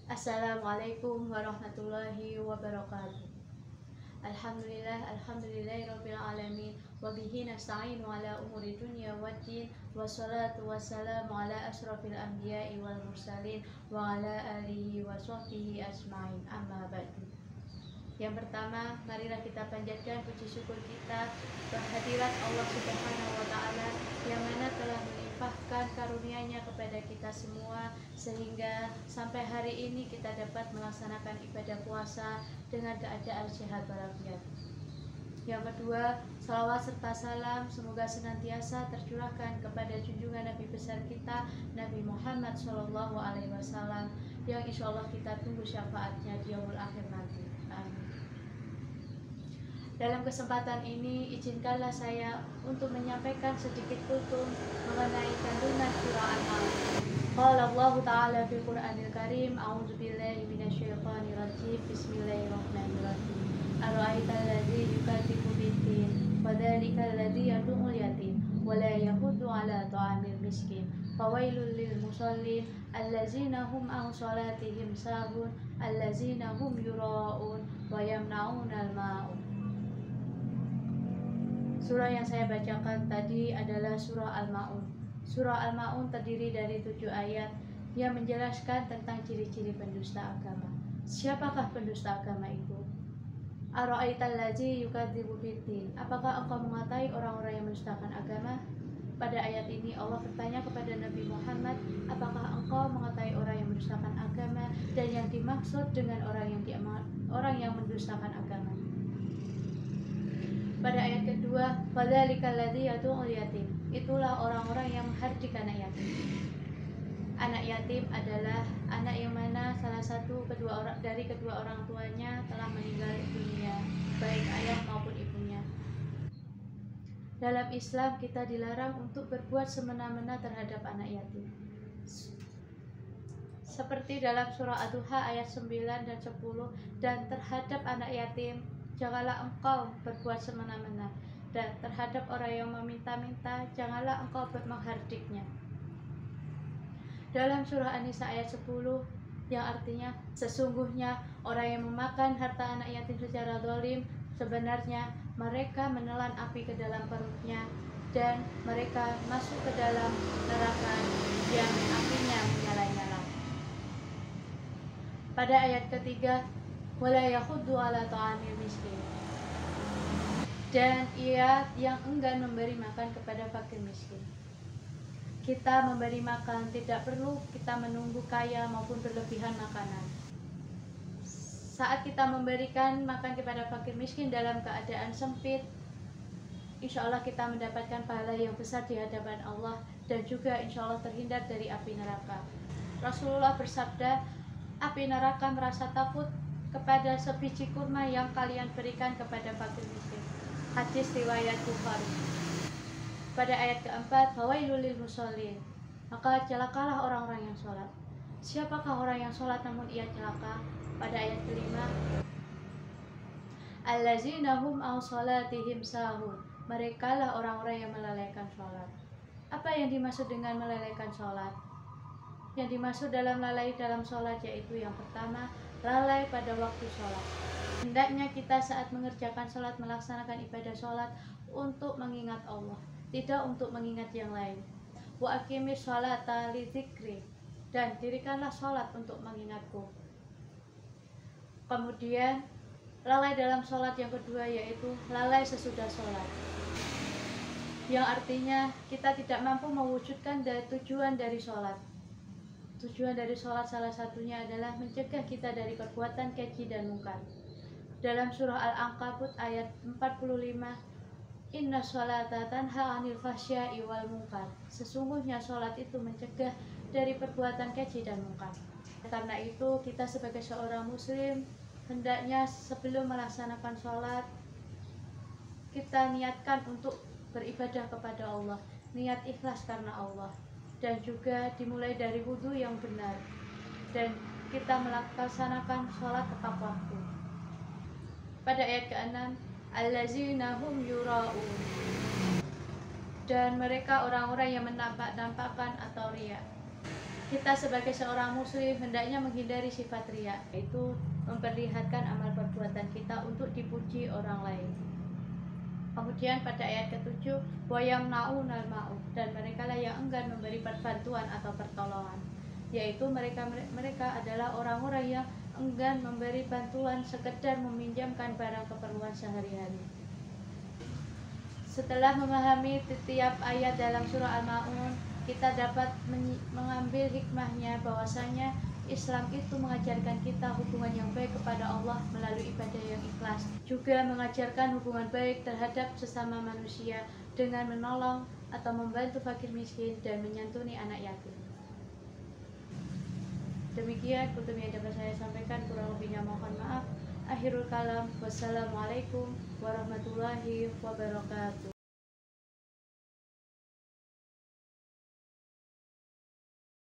Assalamualaikum warahmatullahi wabarakatuh. Alhamdulillahirabbil alamin wa bihi nasta'inu ala umuri dunya waddin wassalatu wassalamu ala asrofil anbiya'i wal mursalin wa ala alihi wa sahbihi ajmain, amma ba'du. Yang pertama, marilah kita panjatkan puji syukur kita kehadirat Allah Subhanahu wa taala yang mana telah melimpahkan karunia-Nya kepada kita semua sehingga sampai hari ini kita dapat melaksanakan ibadah puasa dengan keadaan sehat walafiat. Yang kedua, salawat serta salam semoga senantiasa tercurahkan kepada junjungan Nabi besar kita, Nabi Muhammad SAW, yang insya Allah kita tunggu syafaatnya di yaumul akhir nanti. Amin. Dalam kesempatan ini, izinkanlah saya untuk menyampaikan sedikit tutur mengenai kandungan surah Al-Alaq. Qala Allah Ta'ala fil Qur'anil Karim, a'udzubillahi minasyaitonir rajim, bismillahirrahmanirrahim. Ara'aital ladzi yukadzibu bid-din, fadzalika alladzi yad'ul yatim, wa la yahuddu 'ala ta'amil miskin. Fawailul lil musallin, allazina hum an salatihim sahun, allazina hum yura'un, wa yamna'unal ma'un. Surah yang saya bacakan tadi adalah surah Al-Ma'un. Surah Al-Ma'un terdiri dari 7 ayat yang menjelaskan tentang ciri-ciri pendusta agama. Siapakah pendusta agama itu? Ara'aital ladzi yukadzibu bid-din. Apakah engkau mengetahui orang-orang yang mendustakan agama? Pada ayat ini Allah bertanya kepada Nabi Muhammad, apakah engkau mengetahui orang yang mendustakan agama, dan yang dimaksud dengan orang yang mendustakan agama. Pada ayat kedua, fadzalikal ladzi yad'ul yatim. Itulah orang-orang yang menghardik anak yatim. Anak yatim adalah anak yang mana salah satu dari kedua orang tuanya telah meninggal dunia, baik ayah maupun ibunya. Dalam Islam kita dilarang untuk berbuat semena-mena terhadap anak yatim. Seperti dalam surah Ad-Duha ayat 9 dan 10, dan terhadap anak yatim janganlah engkau berbuat semena-mena, dan terhadap orang yang meminta-minta janganlah engkau menghardiknya. Dalam surah An-Nisa ayat 10 yang artinya, sesungguhnya orang yang memakan harta anak yatim secara zalim, sebenarnya mereka menelan api ke dalam perutnya dan mereka masuk ke dalam neraka yang apinya menyala-nyala. Pada ayat ketiga, wala yahuddu 'ala ta'amil miskin. Dan ia yang enggan memberi makan kepada fakir miskin. Kita memberi makan tidak perlu kita menunggu kaya maupun berlebihan makanan. Saat kita memberikan makan kepada fakir miskin dalam keadaan sempit, insya Allah kita mendapatkan pahala yang besar di hadapan Allah, dan juga insya Allah terhindar dari api neraka. Rasulullah bersabda, api neraka merasa takut kepada sebiji kurma yang kalian berikan kepada fakir miskin. Hadis riwayat Bukhari. Pada ayat keempat, fawailul lil musallin. Maka celakalah orang-orang yang sholat. Siapakah orang yang sholat namun ia celaka? Pada ayat kelima, allazina hum an salatihim sahun. Merekalah orang-orang yang melalaikan sholat. Apa yang dimaksud dengan melalaikan sholat? Yang dimaksud dalam lalai dalam sholat yaitu yang pertama, lalai pada waktu sholat. Hendaknya kita saat mengerjakan sholat melaksanakan ibadah sholat untuk mengingat Allah, tidak untuk mengingat yang lain. Wa aqimis sholata li dzikri, dan dirikanlah sholat untuk mengingatku. Kemudian lalai dalam sholat yang kedua yaitu lalai sesudah sholat, yang artinya kita tidak mampu mewujudkan tujuan dari sholat. Tujuan dari sholat salah satunya adalah mencegah kita dari perbuatan keji dan mungkar. Dalam surah Al-Ankabut ayat 45, inna sholata tanha 'anil fahsya'i wal munkar. Sesungguhnya sholat itu mencegah dari perbuatan keji dan mungkar. Karena itu kita sebagai seorang muslim hendaknya sebelum melaksanakan sholat kita niatkan untuk beribadah kepada Allah, niat ikhlas karena Allah, dan juga dimulai dari wudhu yang benar, dan kita melaksanakan sholat tepat waktu. Pada ayat ke-6, allazina hum yura'un, dan mereka orang-orang yang menampak-nampakkan atau riya. kita sebagai seorang muslim hendaknya menghindari sifat riya, yaitu memperlihatkan amal perbuatan kita untuk dipuji orang lain. Kemudian pada ayat ke-7, wayamnaunal ma'ruf, dan mereka lah yang enggan memberi bantuan atau pertolongan, yaitu mereka adalah orang-orang yang enggan memberi bantuan, sekedar meminjamkan barang keperluan sehari-hari. Setelah memahami setiap ayat dalam surah Al-Ma'un, kita dapat mengambil hikmahnya bahwasanya Islam itu mengajarkan kita hubungan yang baik kepada Allah melalui ibadah yang ikhlas. Juga mengajarkan hubungan baik terhadap sesama manusia dengan menolong atau membantu fakir miskin dan menyantuni anak yatim. Demikian kutub yang dapat saya sampaikan, kurang lebihnya mohon maaf. Akhirul kalam, wassalamualaikum warahmatullahi wabarakatuh.